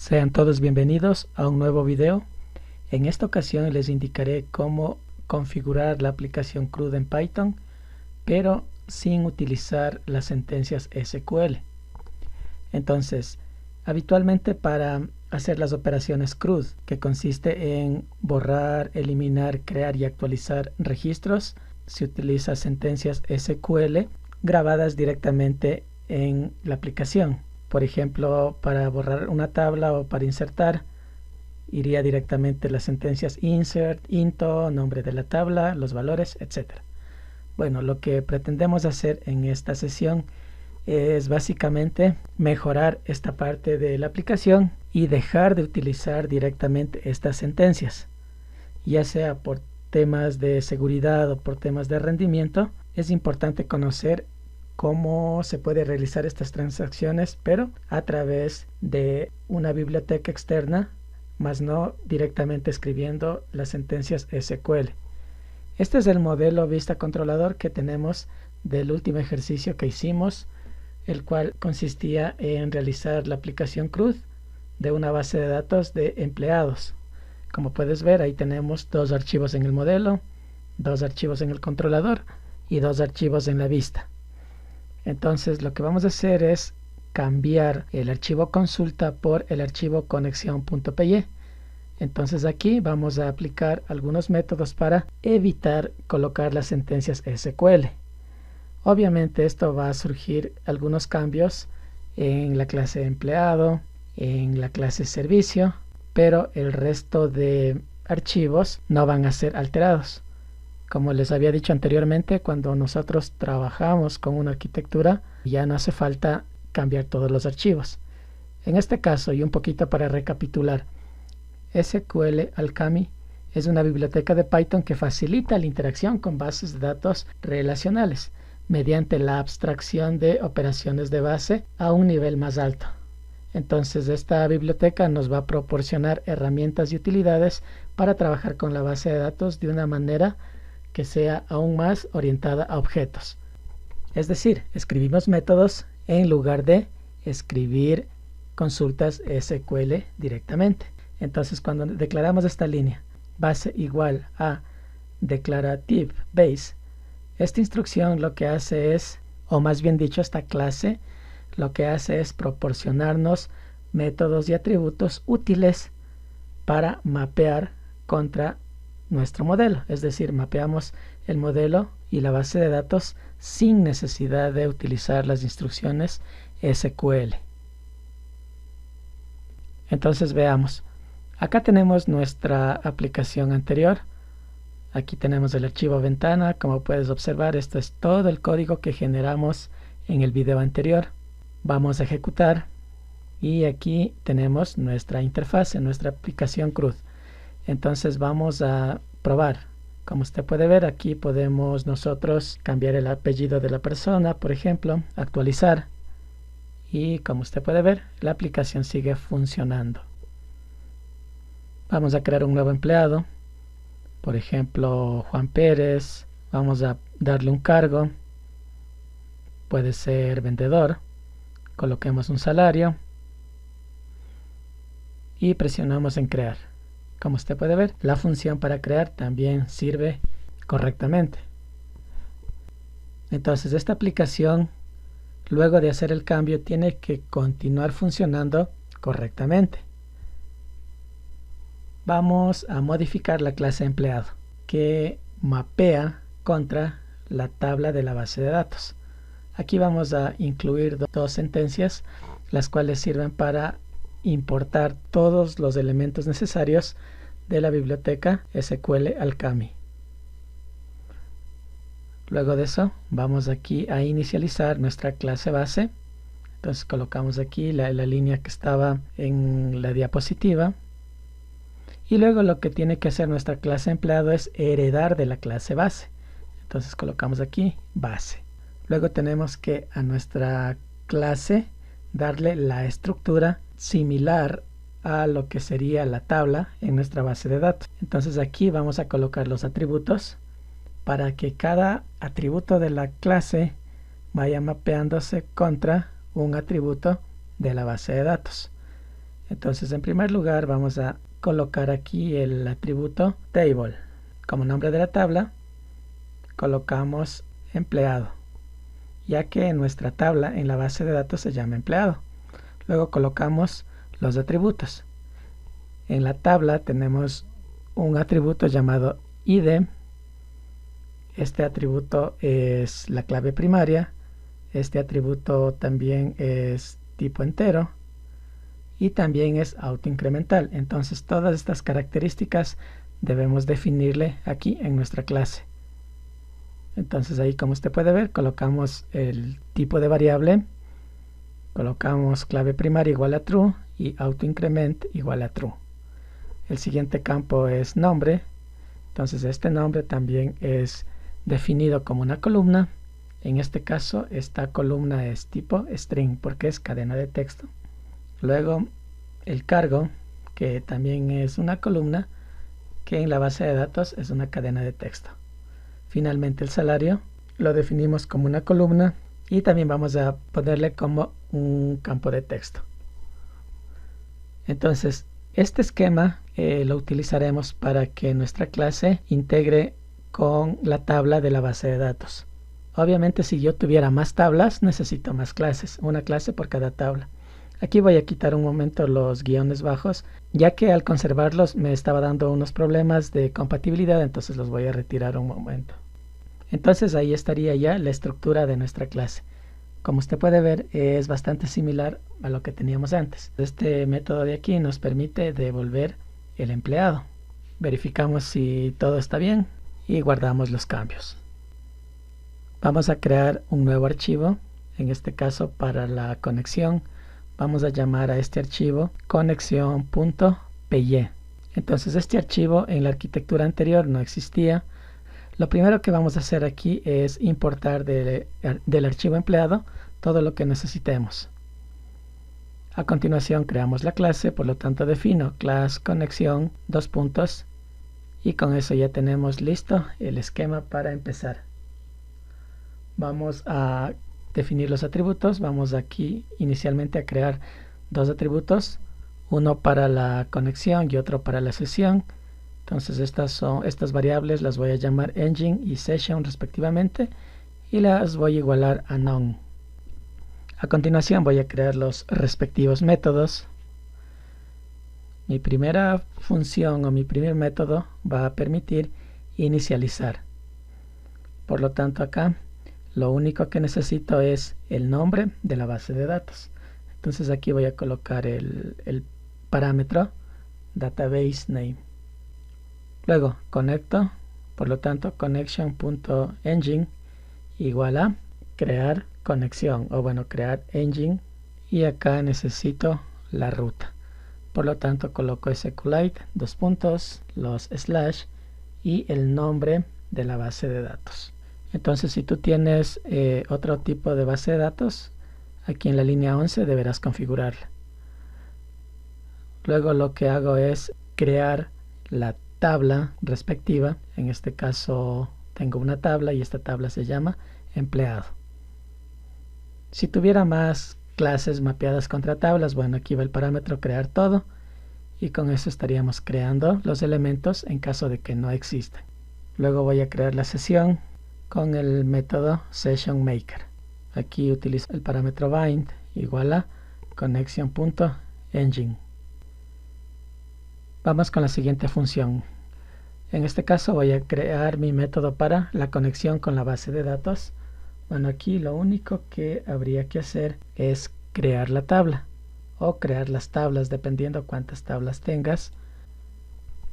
Sean todos bienvenidos a un nuevo video. En esta ocasión les indicaré cómo configurar la aplicación CRUD en Python, pero sin utilizar las sentencias SQL. Entonces, habitualmente para hacer las operaciones CRUD, que consiste en borrar, eliminar, crear y actualizar registros, se utiliza sentencias SQL grabadas directamente en la aplicación. Por ejemplo, para borrar una tabla o para insertar, iría directamente las sentencias insert, into, nombre de la tabla, los valores, etc. Bueno, lo que pretendemos hacer en esta sesión es básicamente mejorar esta parte de la aplicación y dejar de utilizar directamente estas sentencias, ya sea por temas de seguridad o por temas de rendimiento. Es importante conocer cómo se puede realizar estas transacciones, pero a través de una biblioteca externa, más no directamente escribiendo las sentencias SQL. Este es el modelo vista controlador que tenemos del último ejercicio que hicimos, el cual consistía en realizar la aplicación CRUD de una base de datos de empleados. Como puedes ver, ahí tenemos dos archivos en el modelo, dos archivos en el controlador y dos archivos en la vista. Entonces lo que vamos a hacer es cambiar el archivo consulta por el archivo conexión.py. Entonces aquí vamos a aplicar algunos métodos para evitar colocar las sentencias SQL. Obviamente esto va a surgir algunos cambios en la clase empleado, en la clase servicio, pero el resto de archivos no van a ser alterados. Como les había dicho anteriormente, cuando nosotros trabajamos con una arquitectura, ya no hace falta cambiar todos los archivos. En este caso, y un poquito para recapitular, SQL Alchemy es una biblioteca de Python que facilita la interacción con bases de datos relacionales mediante la abstracción de operaciones de base a un nivel más alto. Entonces, esta biblioteca nos va a proporcionar herramientas y utilidades para trabajar con la base de datos de una manera que sea aún más orientada a objetos. Es decir, escribimos métodos en lugar de escribir consultas SQL directamente. Entonces, cuando declaramos esta línea base igual a declarative base, esta instrucción lo que hace es, o más bien dicho, esta clase lo que hace es proporcionarnos métodos y atributos útiles para mapear contra nuestro modelo, es decir, mapeamos el modelo y la base de datos sin necesidad de utilizar las instrucciones SQL. Entonces veamos, acá tenemos nuestra aplicación anterior, aquí tenemos el archivo ventana. Como puedes observar, esto es todo el código que generamos en el video anterior. Vamos a ejecutar y aquí tenemos nuestra interfaz, nuestra aplicación CRUD. Entonces vamos a probar. Como usted puede ver, aquí podemos nosotros cambiar el apellido de la persona, por ejemplo, actualizar. Y como usted puede ver, la aplicación sigue funcionando. Vamos a crear un nuevo empleado. Por ejemplo, Juan Pérez. Vamos a darle un cargo. Puede ser vendedor. Coloquemos un salario. Y presionamos en crear. Como usted puede ver, la función para crear también sirve correctamente. Entonces esta aplicación, luego de hacer el cambio, tiene que continuar funcionando correctamente. Vamos a modificar la clase empleado, que mapea contra la tabla de la base de datos. Aquí vamos a incluir dos sentencias, las cuales sirven para importar todos los elementos necesarios de la biblioteca SQL Alchemy. Luego de eso, vamos aquí a inicializar nuestra clase base. Entonces colocamos aquí la línea que estaba en la diapositiva. Y luego lo que tiene que hacer nuestra clase empleado es heredar de la clase base. Entonces colocamos aquí base. Luego tenemos que a nuestra clase darle la estructura similar a lo que sería la tabla en nuestra base de datos. Entonces aquí vamos a colocar los atributos para que cada atributo de la clase vaya mapeándose contra un atributo de la base de datos. Entonces, en primer lugar, vamos a colocar aquí el atributo table. Como nombre de la tabla, colocamos empleado, ya que nuestra tabla en la base de datos se llama empleado. Luego colocamos los atributos. En la tabla tenemos un atributo llamado id. Este atributo es la clave primaria. Este atributo también es tipo entero y también es autoincremental. Entonces todas estas características debemos definirle aquí en nuestra clase. Entonces ahí, como usted puede ver, colocamos el tipo de variable, colocamos clave primaria igual a true y autoincrement igual a true. El siguiente campo es nombre. Entonces este nombre también es definido como una columna. En este caso esta columna es tipo string porque es cadena de texto. Luego el cargo, que también es una columna, que en la base de datos es una cadena de texto. Finalmente el salario lo definimos como una columna y también vamos a ponerle como un campo de texto. Entonces este esquema lo utilizaremos para que nuestra clase integre con la tabla de la base de datos. Obviamente, si yo tuviera más tablas, necesito más clases, una clase por cada tabla. Aquí voy a quitar un momento los guiones bajos, ya que al conservarlos me estaba dando unos problemas de compatibilidad, entonces los voy a retirar un momento. Entonces ahí estaría ya la estructura de nuestra clase. Como usted puede ver, es bastante similar a lo que teníamos antes. Este método de aquí nos permite devolver el empleado. Verificamos si todo está bien y guardamos los cambios. Vamos a crear un nuevo archivo. En este caso, para la conexión, vamos a llamar a este archivo conexión.py. Entonces este archivo en la arquitectura anterior no existía. Lo primero que vamos a hacer aquí es importar del archivo empleado todo lo que necesitemos. A continuación creamos la clase, por lo tanto defino class conexión : y con eso ya tenemos listo el esquema para empezar. Vamos a definir los atributos. Vamos aquí inicialmente a crear dos atributos, uno para la conexión y otro para la sesión. Entonces estas variables las voy a llamar engine y session respectivamente y las voy a igualar a none. A continuación voy a crear los respectivos métodos. Mi primera función o mi primer método va a permitir inicializar. Por lo tanto acá lo único que necesito es el nombre de la base de datos. Entonces aquí voy a colocar el parámetro database name. Luego conecto, por lo tanto connection.engine igual a crear conexión, o bueno, crear engine, y acá necesito la ruta. Por lo tanto coloco SQLite, los slash y el nombre de la base de datos. Entonces si tú tienes otro tipo de base de datos, aquí en la línea 11 deberás configurarla. Luego lo que hago es crear la tabla respectiva. En este caso tengo una tabla y esta tabla se llama empleado. Si tuviera más clases mapeadas contra tablas, bueno, aquí va el parámetro crear todo y con eso estaríamos creando los elementos en caso de que no existan. Luego voy a crear la sesión con el método sessionMaker. Aquí utilizo el parámetro bind igual a connection.engine. Vamos con la siguiente función. En este caso voy a crear mi método para la conexión con la base de datos. Bueno, aquí lo único que habría que hacer es crear la tabla o crear las tablas dependiendo cuántas tablas tengas,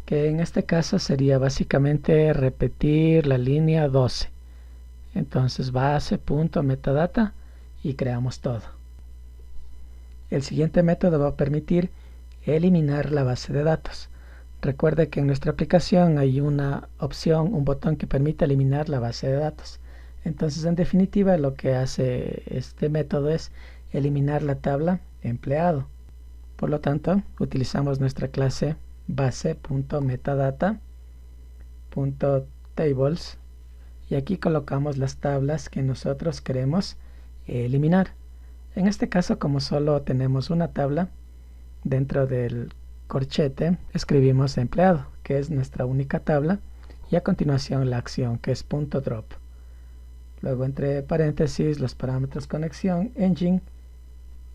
que en este caso sería básicamente repetir la línea 12. Entonces base.metadata y creamos todo. El siguiente método va a permitir eliminar la base de datos. Recuerde que en nuestra aplicación hay una opción, un botón que permite eliminar la base de datos. Entonces, en definitiva, lo que hace este método es eliminar la tabla empleado. Por lo tanto, utilizamos nuestra clase base.metadata.tables y aquí colocamos las tablas que nosotros queremos eliminar. En este caso, como solo tenemos una tabla, dentro del corchete escribimos empleado, que es nuestra única tabla, y a continuación la acción, que es .drop. Luego entre paréntesis los parámetros conexión, engine,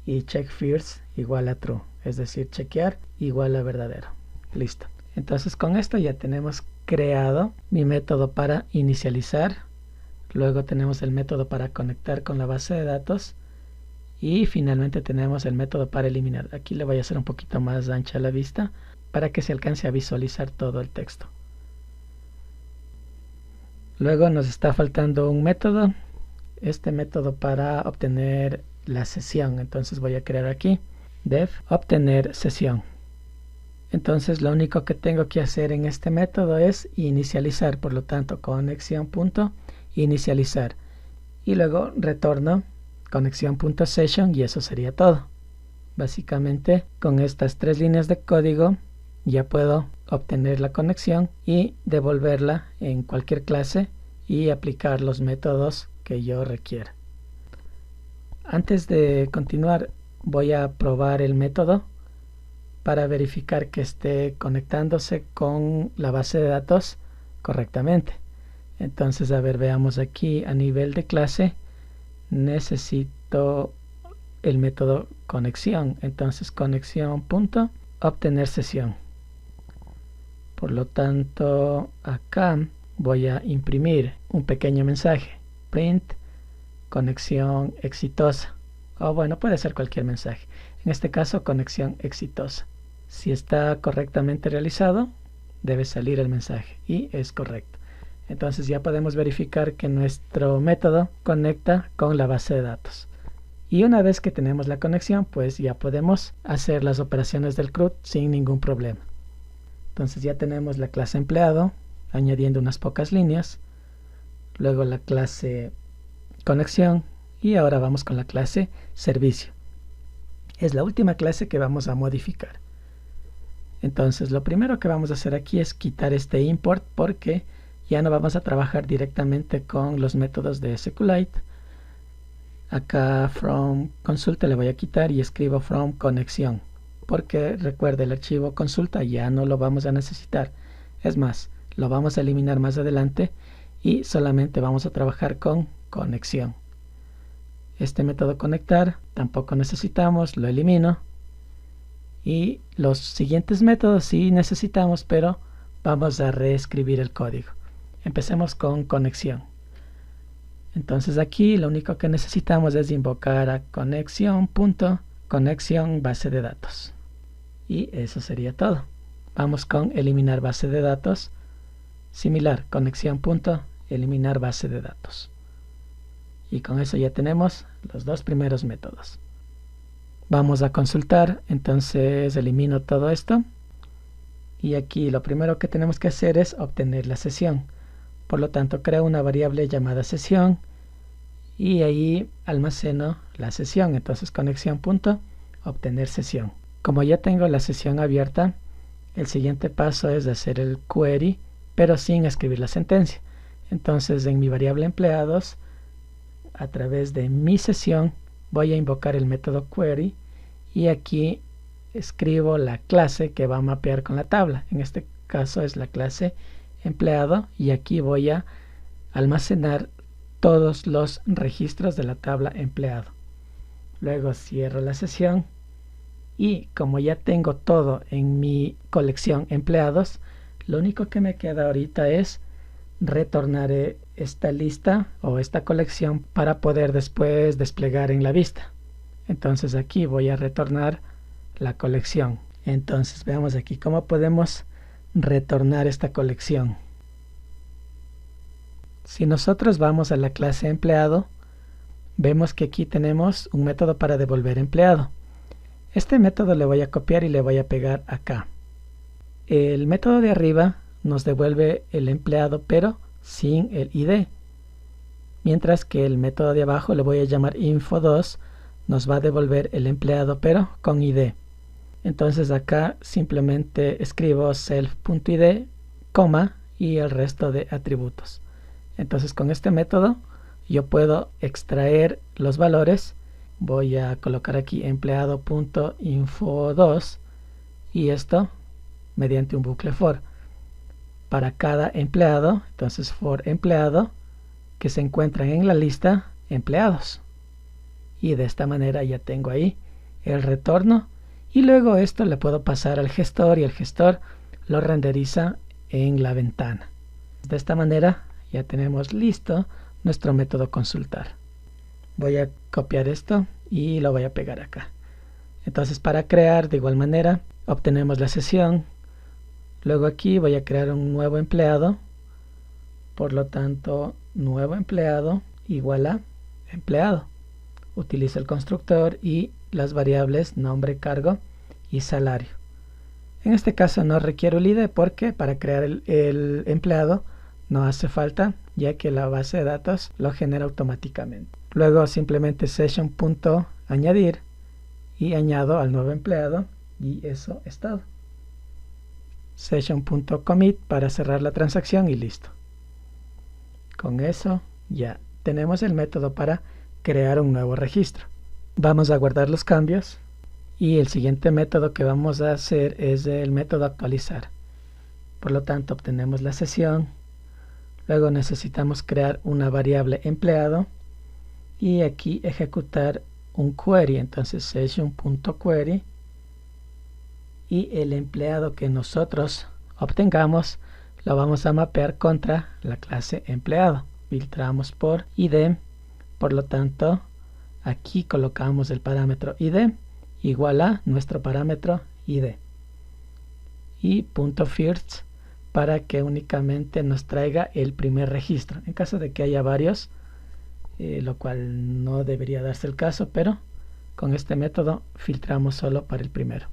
y check first igual a true, es decir, chequear igual a verdadero. Listo. Entonces con esto ya tenemos creado mi método para inicializar, luego tenemos el método para conectar con la base de datos y finalmente tenemos el método para eliminar. Aquí le voy a hacer un poquito más ancha la vista para que se alcance a visualizar todo el texto. Luego nos está faltando un método, este método para obtener la sesión. Entonces voy a crear aquí def obtener sesión. Entonces lo único que tengo que hacer en este método es inicializar, por lo tanto conexión.inicializar y luego retorno conexión.session y eso sería todo. Básicamente con estas 3 líneas de código ya puedo obtener la conexión y devolverla en cualquier clase y aplicar los métodos que yo requiera. Antes de continuar voy a probar el método para verificar que esté conectándose con la base de datos correctamente. Entonces, a ver, veamos aquí a nivel de clase, necesito el método conexión. Entonces, conexión.obtener sesión. Por lo tanto, acá voy a imprimir un pequeño mensaje, print conexión exitosa, o bueno, puede ser cualquier mensaje, en este caso conexión exitosa. Si está correctamente realizado debe salir el mensaje y es correcto. Entonces ya podemos verificar que nuestro método conecta con la base de datos y una vez que tenemos la conexión pues ya podemos hacer las operaciones del CRUD sin ningún problema. Entonces ya tenemos la clase empleado añadiendo unas pocas líneas, luego la clase conexión y ahora vamos con la clase servicio. Es la última clase que vamos a modificar. Entonces lo primero que vamos a hacer aquí es quitar este import porque ya no vamos a trabajar directamente con los métodos de SQLite. Acá from consulta le voy a quitar y escribo from conexión porque recuerde, el archivo consulta ya no lo vamos a necesitar. Es más, lo vamos a eliminar más adelante y solamente vamos a trabajar con conexión. Este método conectar tampoco necesitamos, lo elimino. Y los siguientes métodos sí necesitamos, pero vamos a reescribir el código. Empecemos con conexión. Entonces aquí lo único que necesitamos es invocar a conexión.conexión base de datos. Y eso sería todo. Vamos con eliminar base de datos. Similar, conexión.eliminar base de datos. Y con eso ya tenemos los 2 primeros métodos. Vamos a consultar, entonces elimino todo esto y aquí lo primero que tenemos que hacer es obtener la sesión. Por lo tanto creo una variable llamada sesión y ahí almaceno la sesión. Entonces conexión.obtener sesión. Como ya tengo la sesión abierta, el siguiente paso es hacer el query pero sin escribir la sentencia. Entonces en mi variable empleados, a través de mi sesión, voy a invocar el método query y aquí escribo la clase que va a mapear con la tabla. En este caso es la clase empleado y aquí voy a almacenar todos los registros de la tabla empleado. Luego cierro la sesión y como ya tengo todo en mi colección empleados, lo único que me queda ahorita es retornar esta lista o esta colección para poder después desplegar en la vista. Entonces aquí voy a retornar la colección. Entonces veamos aquí cómo podemos retornar esta colección. Si nosotros vamos a la clase empleado, vemos que aquí tenemos un método para devolver empleado. Este método le voy a copiar y le voy a pegar acá. El método de arriba nos devuelve el empleado pero sin el ID, mientras que el método de abajo le voy a llamar info2, nos va a devolver el empleado pero con ID. Entonces acá simplemente escribo self.id, coma y el resto de atributos. Entonces con este método yo puedo extraer los valores voy a colocar aquí empleado.info2 y esto mediante un bucle for para cada empleado. Entonces for empleado que se encuentran en la lista empleados, y de esta manera ya tengo ahí el retorno, y luego esto le puedo pasar al gestor y el gestor lo renderiza en la ventana. De esta manera ya tenemos listo nuestro método consultar. Voy a copiar esto y lo voy a pegar acá. Entonces, para crear de igual manera obtenemos la sesión, luego aquí voy a crear un nuevo empleado, por lo tanto nuevo empleado igual a empleado. Utilizo el constructor y las variables nombre, cargo y salario. En este caso no requiero el ID porque para crear el empleado no hace falta, ya que la base de datos lo genera automáticamente. Luego simplemente session.añadir y añado al nuevo empleado, y eso es todo. Session.commit para cerrar la transacción y listo. Con eso ya tenemos el método para crear un nuevo registro. Vamos a guardar los cambios y el siguiente método que vamos a hacer es el método actualizar. Por lo tanto obtenemos la sesión, luego necesitamos crear una variable empleado y aquí ejecutar un query. Entonces session.query y el empleado que nosotros obtengamos lo vamos a mapear contra la clase empleado. Filtramos por ID, por lo tanto aquí colocamos el parámetro ID igual a nuestro parámetro ID y .first para que únicamente nos traiga el primer registro. En caso de que haya varios, lo cual no debería darse el caso, pero con este método filtramos solo para el primero.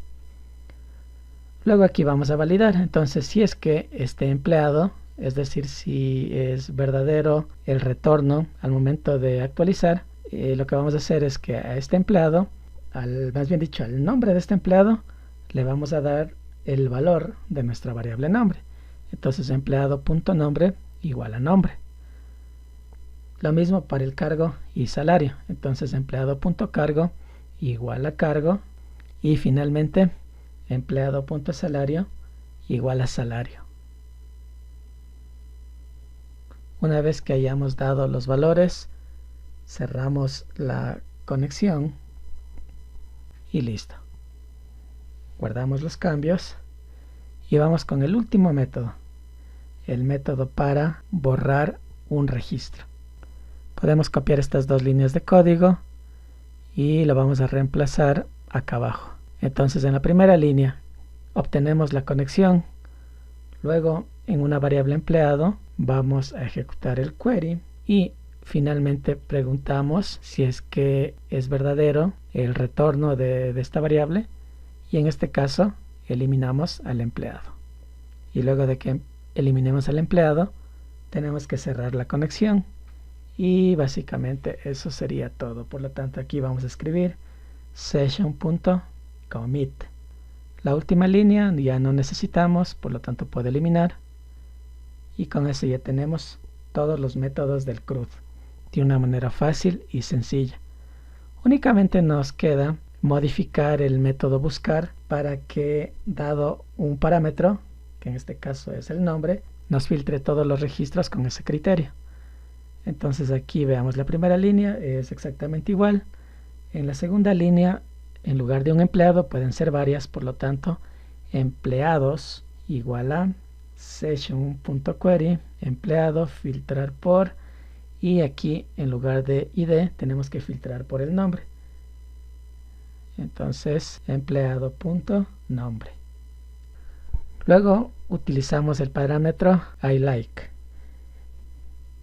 Luego aquí vamos a validar. Entonces, si es que este empleado, es decir, si es verdadero el retorno al momento de actualizar, lo que vamos a hacer es que a este empleado, más bien dicho, al nombre de este empleado, le vamos a dar el valor de nuestra variable nombre. Entonces empleado.nombre igual a nombre. Lo mismo para el cargo y salario. Entonces empleado.cargo igual a cargo. Y finalmente empleado.salario igual a salario. Una vez que hayamos dado los valores, cerramos la conexión y listo. Guardamos los cambios y vamos con el último método, el método para borrar un registro. Podemos copiar estas dos líneas de código y lo vamos a reemplazar acá abajo. Entonces en la primera línea obtenemos la conexión, luego en una variable empleado vamos a ejecutar el query y finalmente preguntamos si es que es verdadero el retorno de esta variable, y en este caso eliminamos al empleado. Y luego de que eliminemos al empleado tenemos que cerrar la conexión y básicamente eso sería todo. Por lo tanto aquí vamos a escribir session.commit. La última línea ya no necesitamos, por lo tanto puedo eliminar, y con eso ya tenemos todos los métodos del CRUD de una manera fácil y sencilla. Únicamente nos queda modificar el método buscar para que, dado un parámetro, que en este caso es el nombre, nos filtre todos los registros con ese criterio. Entonces aquí veamos la primera línea, es exactamente igual. En la segunda línea, en lugar de un empleado pueden ser varias, por lo tanto empleados igual a session.query empleado filtrar por, y aquí en lugar de ID tenemos que filtrar por el nombre. Entonces empleado.nombre. Luego utilizamos el parámetro ILike.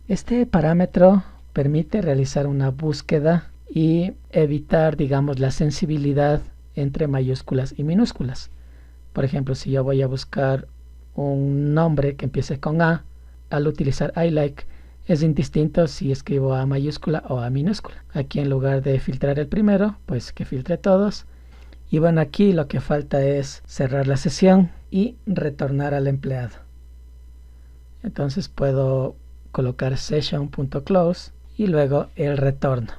Este parámetro permite realizar una búsqueda y evitar, digamos, la sensibilidad entre mayúsculas y minúsculas. Por ejemplo, si yo voy a buscar un nombre que empiece con A, al utilizar ILike es indistinto si escribo A mayúscula o A minúscula. Aquí en lugar de filtrar el primero, pues que filtre todos. Y bueno, aquí lo que falta es cerrar la sesión y retornar al empleado. Entonces puedo colocar session.close y luego el retorno.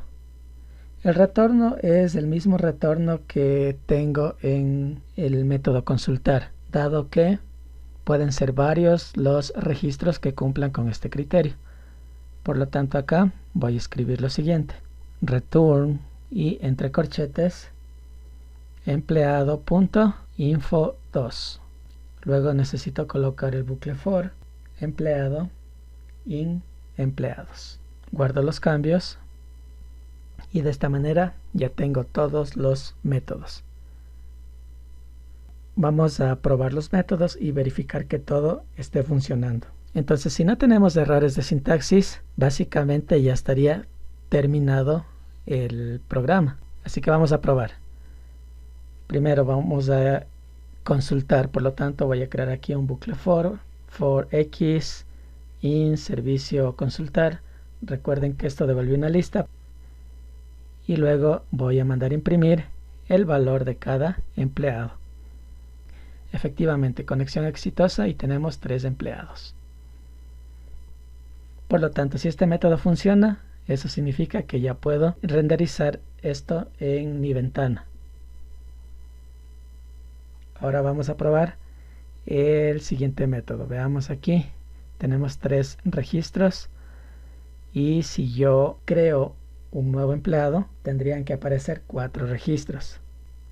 El retorno es el mismo retorno que tengo en el método consultar, dado que pueden ser varios los registros que cumplan con este criterio. Por lo tanto, acá voy a escribir lo siguiente: return y entre corchetes empleado.info2. Luego necesito colocar el bucle for empleado in empleados. Guardo los cambios y de esta manera ya tengo todos los métodos. Vamos a probar los métodos y verificar que todo esté funcionando. Entonces, si no tenemos errores de sintaxis, básicamente ya estaría terminado el programa. Así que vamos a probar. Primero vamos a consultar, por lo tanto voy a crear aquí un bucle for x in servicio consultar. Recuerden que esto devuelve una lista. Y luego voy a mandar imprimir el valor de cada empleado. Efectivamente, conexión exitosa y tenemos 3 empleados. Por lo tanto, si este método funciona, eso significa que ya puedo renderizar esto en mi ventana. Ahora vamos a probar el siguiente método. Veamos aquí, tenemos 3 registros y si yo creo un nuevo empleado, tendrían que aparecer 4 registros.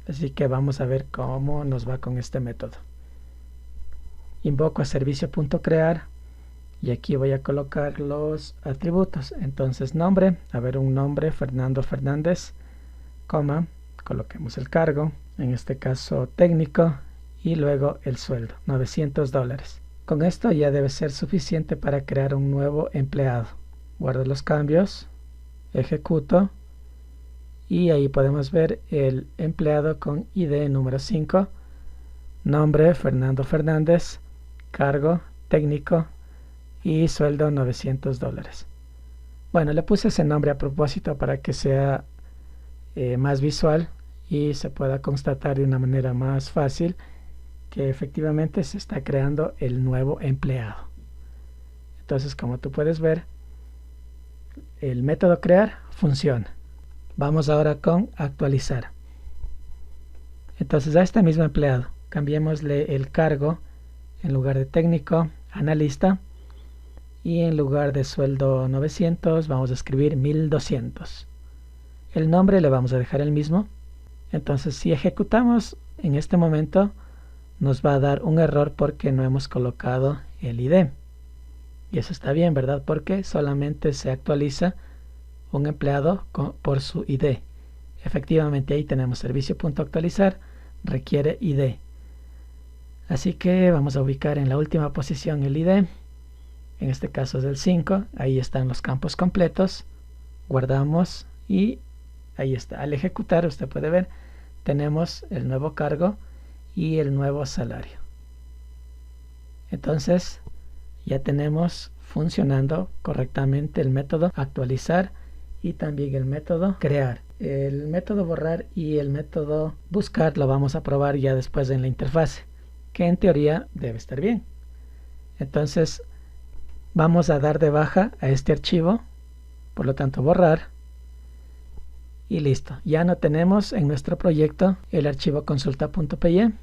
Así que vamos a ver cómo nos va con este método. Invoco a servicio.crear y aquí voy a colocar los atributos. Entonces nombre, un nombre, Fernando Fernández, coma, coloquemos el cargo, en este caso técnico, y luego el sueldo, $900. Con esto ya debe ser suficiente para crear un nuevo empleado. Guardo los cambios, ejecuto y ahí podemos ver el empleado con ID número 5, nombre Fernando Fernández, cargo técnico y sueldo $900. Bueno, le puse ese nombre a propósito para que sea más visual y se pueda constatar de una manera más fácil que efectivamente se está creando el nuevo empleado. Entonces, como tú puedes ver, el método crear funciona. Vamos ahora con actualizar. Entonces a este mismo empleado cambiémosle el cargo, en lugar de técnico, analista, y en lugar de sueldo 900 vamos a escribir 1200. El nombre le vamos a dejar el mismo. Entonces si ejecutamos en este momento nos va a dar un error porque no hemos colocado el ID. Y eso está bien, ¿verdad? Porque solamente se actualiza un empleado por su ID. Efectivamente ahí tenemos servicio.actualizar, requiere ID. Así que vamos a ubicar en la última posición el ID. En este caso es el 5. Ahí están los campos completos. Guardamos y ahí está. Al ejecutar usted puede ver, tenemos el nuevo cargo y el nuevo salario. Entonces ya tenemos funcionando correctamente el método actualizar y también el método crear. El método borrar y el método buscar lo vamos a probar ya después en la interfase, que en teoría debe estar bien. Entonces vamos a dar de baja a este archivo, por lo tanto borrar y listo. Ya no tenemos en nuestro proyecto el archivo consulta.py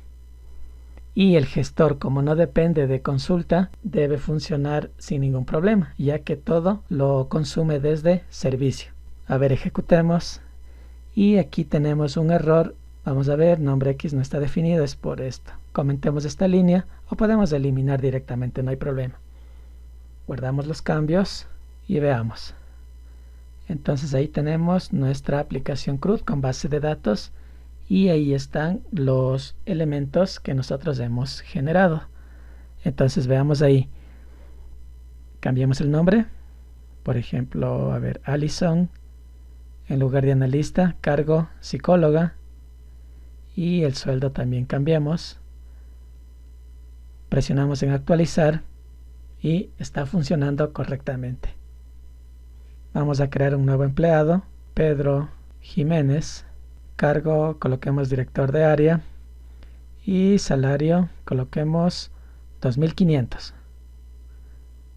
y el gestor, como no depende de consulta, debe funcionar sin ningún problema, ya que todo lo consume desde servicio. A ver, ejecutemos y aquí tenemos un error. Vamos a ver, nombre X no está definido, es por esto. Comentemos esta línea o podemos eliminar directamente, no hay problema. Guardamos los cambios y veamos. Entonces ahí tenemos nuestra aplicación CRUD con base de datos y ahí están los elementos que nosotros hemos generado. Entonces veamos ahí. Cambiamos el nombre. Por ejemplo, a ver, Alison. En lugar de analista, cargo psicóloga. Y el sueldo también cambiamos. Presionamos en actualizar y está funcionando correctamente. Vamos a crear un nuevo empleado, Pedro Jiménez. Cargo, coloquemos director de área y salario, coloquemos 2500.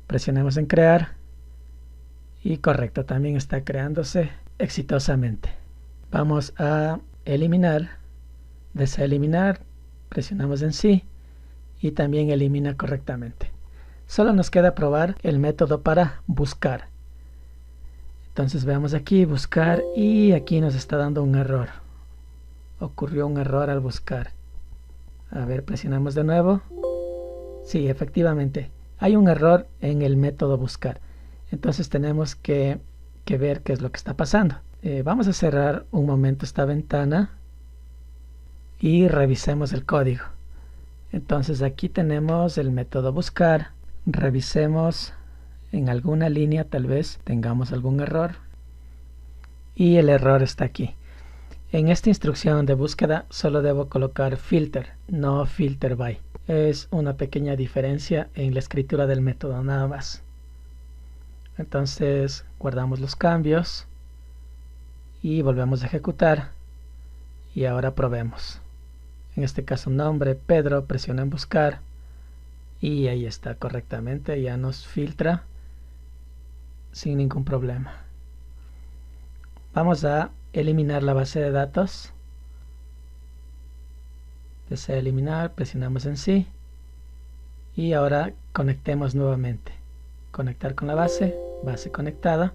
Presionemos en crear y correcto, también está creándose exitosamente. Vamos a eliminar, desea eliminar, presionamos en sí y también elimina correctamente. Solo nos queda probar el método para buscar. Entonces veamos aquí, buscar, y aquí nos está dando un error. Ocurrió un error al buscar. A ver, presionamos de nuevo. Sí, efectivamente, hay un error en el método buscar. Entonces tenemos que ver qué es lo que está pasando. Vamos a cerrar un momento esta ventana y revisemos el código. Entonces aquí tenemos el método buscar. Revisemos en alguna línea, tal vez tengamos algún error. Y el error está aquí. En esta instrucción de búsqueda solo debo colocar filter, no filter by. Es una pequeña diferencia en la escritura del método, nada más. Entonces guardamos los cambios y volvemos a ejecutar. Y ahora probemos. En este caso nombre, Pedro, presiona en buscar. Y ahí está correctamente, ya nos filtra sin ningún problema. Vamos a eliminar la base de datos. Desea eliminar, presionamos en sí. Y ahora conectemos nuevamente. Conectar con la base, base conectada.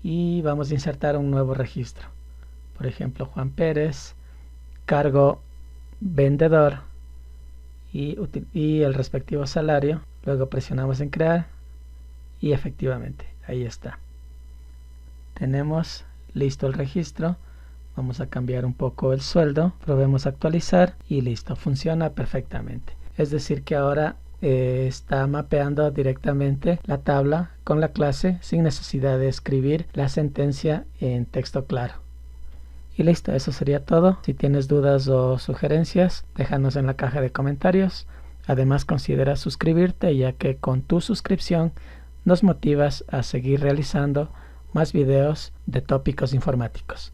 Y vamos a insertar un nuevo registro. Por ejemplo, Juan Pérez, cargo vendedor y el respectivo salario. Luego presionamos en crear y efectivamente, ahí está. Tenemos listo el registro. Vamos a cambiar un poco el sueldo, probemos actualizar y listo, funciona perfectamente. Es decir que ahora está mapeando directamente la tabla con la clase sin necesidad de escribir la sentencia en texto claro. Y listo, eso sería todo. Si tienes dudas o sugerencias, déjanos en la caja de comentarios. Además, considera suscribirte, ya que con tu suscripción nos motivas a seguir realizando más videos de tópicos informáticos.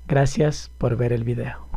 Gracias por ver el video.